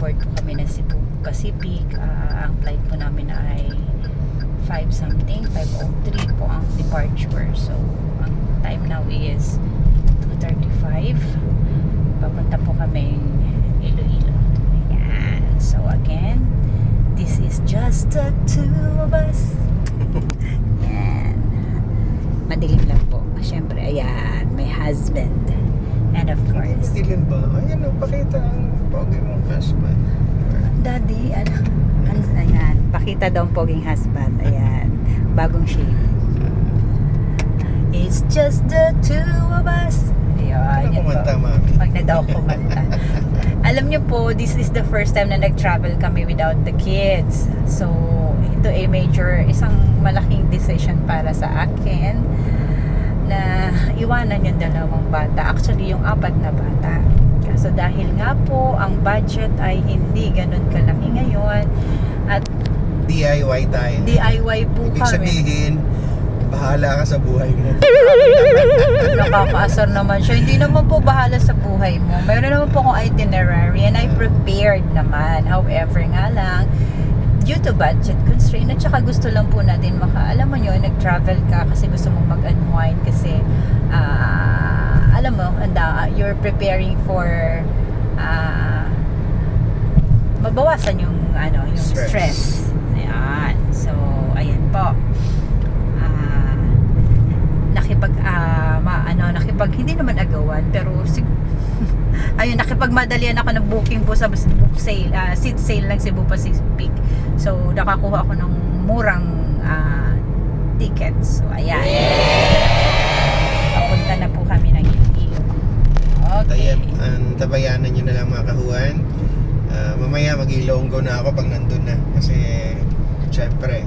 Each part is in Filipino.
nag-board po kami ng Cebu Pacific. Ang flight po namin ay 5 something, 5:03 po ang departure. So ang time now is 2:35. Papunta po kami Iloilo. Ayan. So again, this is just the two of us. Ayan. Madilim lang po. Siyempre, ayan, my husband. And of course, Madilim ba? Ayan, pakita ang pogi mong husband. Daddy, ayan, pakita daw ang poging husband. Ayan, bagong shape. It's just the two of us. Ayan, Ano kumanta, mami? Pag na daw kumanta. Alam niyo po, this is the first time na nag-travel kami without the kids. So, ito ay isang malaking decision para sa akin na iwanan yung dalawang bata. Actually, yung 4 na bata. So, dahil nga po, ang budget ay hindi ganun kalaki ngayon. At DIY tayo. DIY po Ibig kami. sabihin, bahala ka sa buhay mo. Nakakaasar naman siya. Hindi naman po bahala sa buhay mo. Mayroon naman po akong itinerary and I prepared naman. However nga lang, due to budget constraint at saka gusto lang po natin alam mo nyo, nag-travel ka kasi gusto mong mag-unwind kasi alam mo, you're preparing for mabawasan yung stress. Ayan. So, ayan po. Hindi naman agawan pero ayun, nakipagmadalian ako ng booking po sa book sale, seat sale ng Cebu Pacific. So, nakakuha ako ng murang tickets. So, ayan. Papunta na po kami ng Iloilo. Okay. Tabayanan nyo na lang mga kahuan. Mamaya mag-Ilonggo na ako pag nandun na. Kasi, syempre,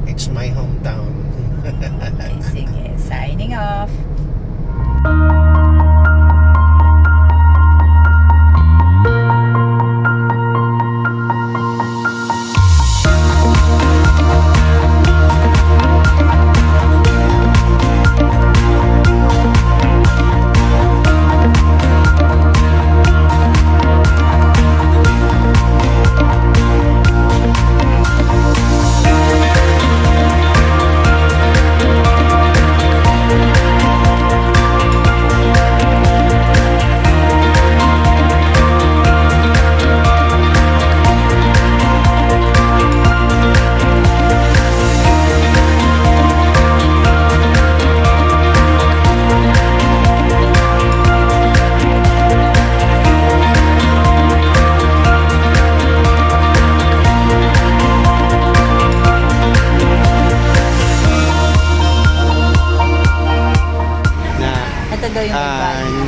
it's my hometown. Okay, sige. Signing off.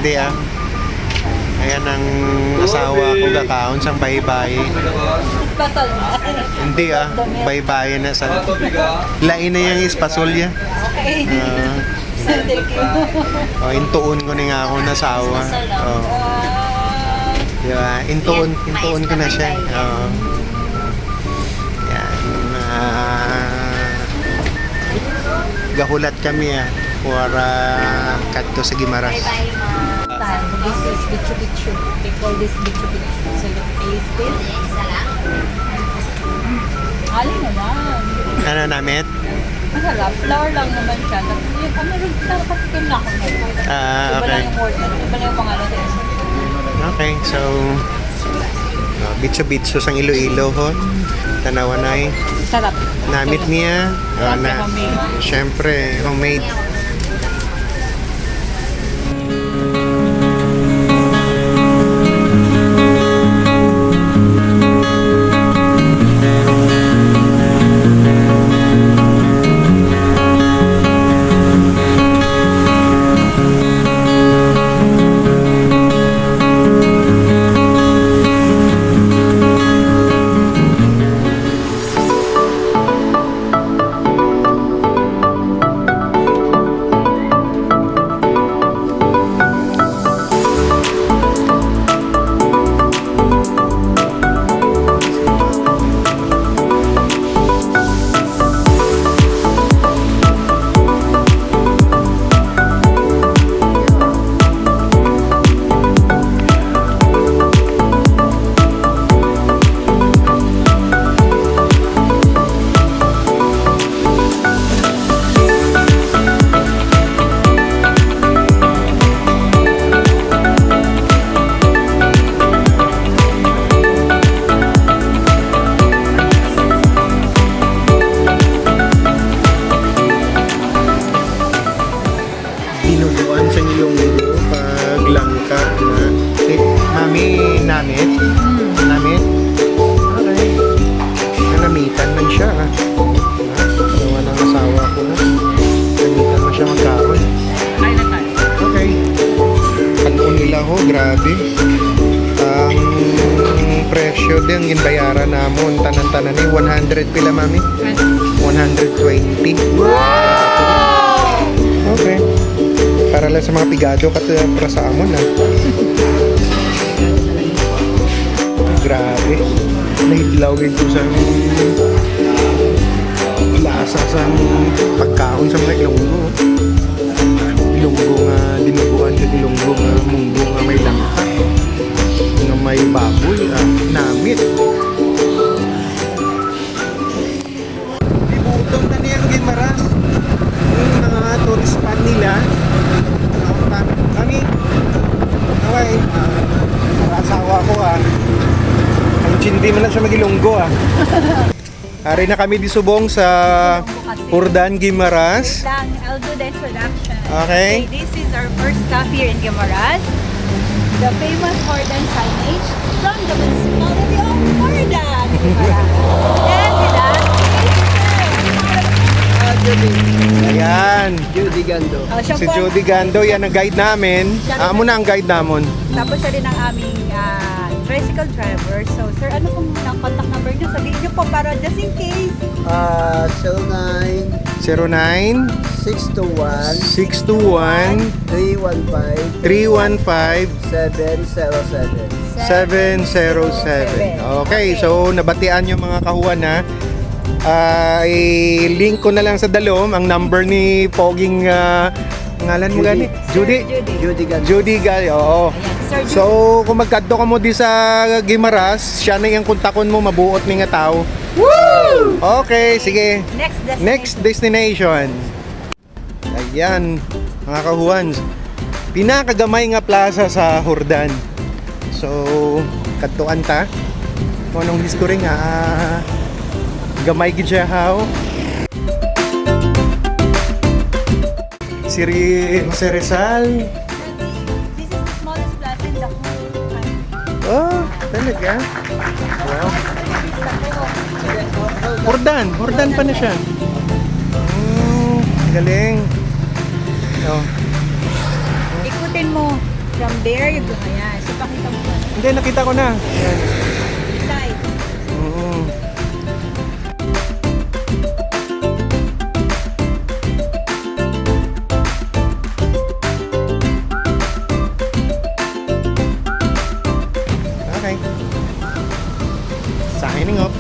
Hindi Ayan ang asawa ko gakaon sang baybay. Hindi baybay na sa lain na yung ispasolya. Okay. Thank you. Intuon ko ni nga ako nasawa. Diba? Intuon ko na siya. Yan. Gahulat kami para kadto sa Gimaras. This is bichu-bichu. They call this bichu-bichu. So you taste this. Alin naman. Ano namit? Masarap. Flour lang naman siya. Nakatikim na ako. Iba Okay. lang yung order. Iba lang yung pangalan sa isa. Okay, so bichu-bichu sang Iloilo ho. Tanawan ay Sarap. namit niya. Siyempre, homemade. presyo din ginbayaran namon tanan-tanan ni 100 pila mami? 120. Okay. Para lang sa mga pigado para sa amon ah. Grabe. Nahidlawin ko sa lasa sa pagkaon sa mga Ilonggo. Ilonggo nga dinuguan sa Ilonggo nga munggo nga may langka. Nga may baboy namit. Ibutong na niyang Gimaras. Yung mga tourist spot nila. Kami. Okay. Para asawa ko ang chindi man na siya mag-Ilonggo Ari na kami di subong sa Urdan Gimaras. I'll do the introduction. Okay. This is our first stop here in Guimaras. The famous Hordan signage from the municipality of Hordan, Guimaras. And with us Ayan. Judy Gando. siya Si po, Judy Gando, yan ang guide namin. Amo na ang guide namon. tapos siya rin ang aming tricycle driver. So, sir, ano pong contact number niyo? Sabihin niyo po para just in case. 09 09 621 621 315 315 707. Okay, so nabatian yung mga kahuan i-link ko na lang sa dalom ang number ni Poging ngalan mo gani? Judy? Judy Gando. Judy Gal, oo. Ayan, Sir Judy. So, kung magkadto ka mo di sa Gimaras, siya na yung kontakon mo, mabuot ni nga tao. Woo! Okay, sige. Next destination. Next destination. Ayan, mga kahuan. Pinakagamay nga plaza sa Hordan. So, kadtuan ta. Kung anong history nga, gamay gid siya how. Si Jose Rizal. This is the smallest plaza in the whole country. Oh, talaga? Wow. Hordan pa na siya. Galing. Oh. Ikutin mo from there, you go. Ayan. So, pakita mo. Hindi, nakita ko na. Ayan. Side. Mm. Okay. Signing off.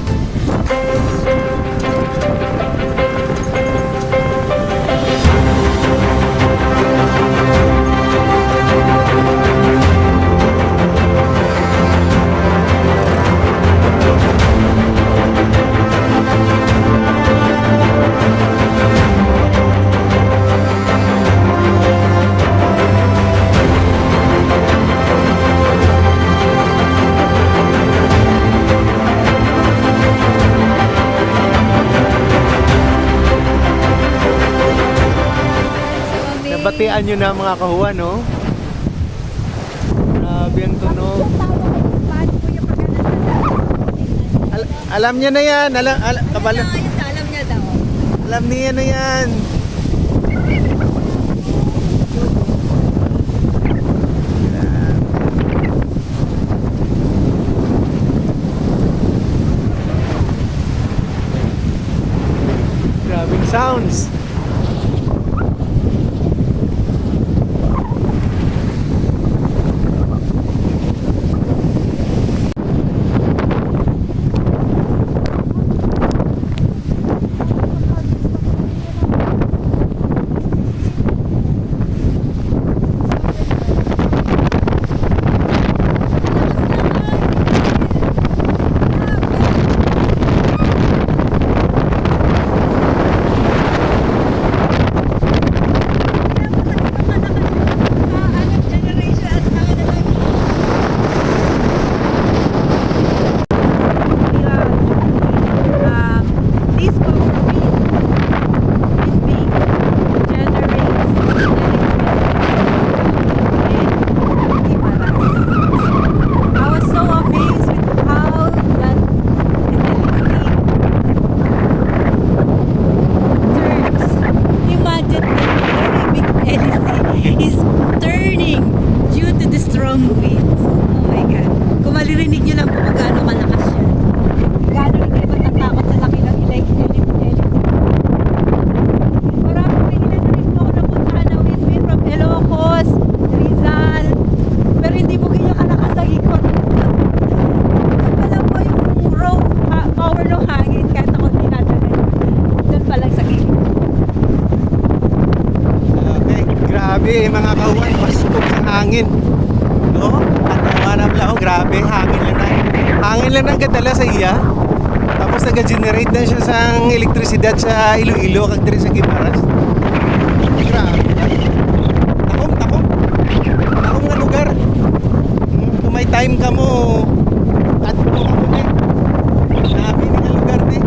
Nabatian nyo na mga kahuan, no? Grabe ang tunog. Alam niya na yan. Alam niya daw. Alam niya na yan. Grabing sounds. mga kawan, paskog sa hangin. No? Hanap lang, oh, grabe, hangin lang na. Hangin lang ang kadala sa iya. Tapos nag-generate na siya sa elektrisidad sa Iloilo, kag diri sa Guimaras. Grabe. Takom. Takom nga lugar. Kung may time ka mo, at mo ako eh. Grabe nga lugar eh.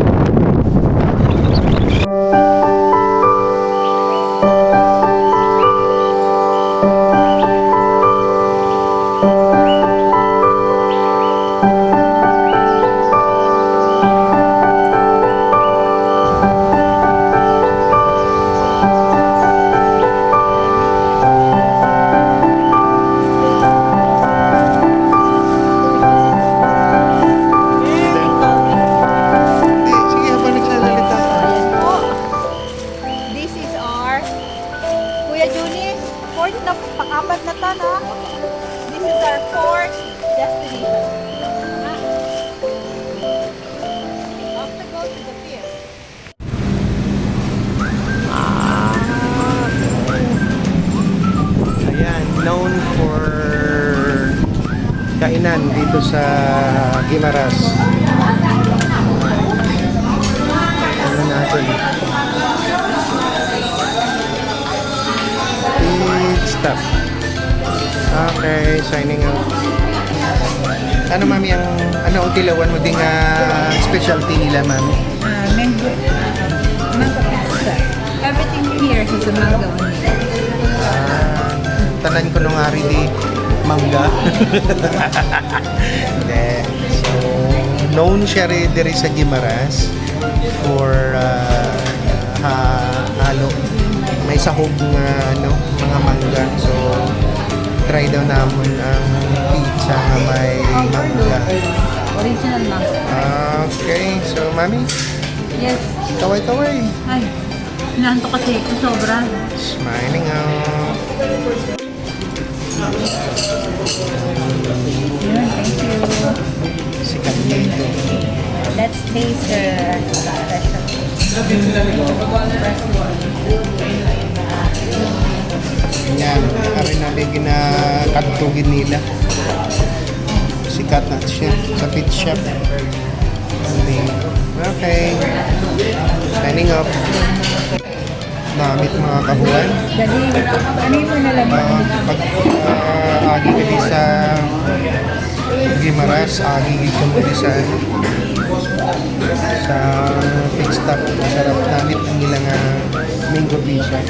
Sige, habang nagsasalita. Po. This is our Kuya Juni, fourth na pang-apat na to, no? This is our fourth destination. Off to go to the pier. Ayan, known for kainan dito sa Guimaras. Ano natin? Pit stop. Okay, signing out. Ano mami ang ang tilawan mo ding specialty nila mami? Mango pizza. Everything here has a mango on it. Tanan ko nung ari di mangga. Hindi. So, known siya rin diri sa Guimaras for halo. May sahog nga mga mangga. So, try daw namon ang pizza na may mangga. Original mango. Okay, so mami, Yes. kaway-kaway. Ay, inaanto kasi ito sobra. Smiling out. Yun, thank you. Sikat dito. Let's taste the Yan, kari natin ginakatugin nila. Sikat na siya sa pit shop. Okay. Signing up. Namit mga kahuan. Dali, ano mo na lang? Pag agi ka di sa Guimaras, agi dito mo di sa pit stop. Masarap namit ang ilang mango pizza.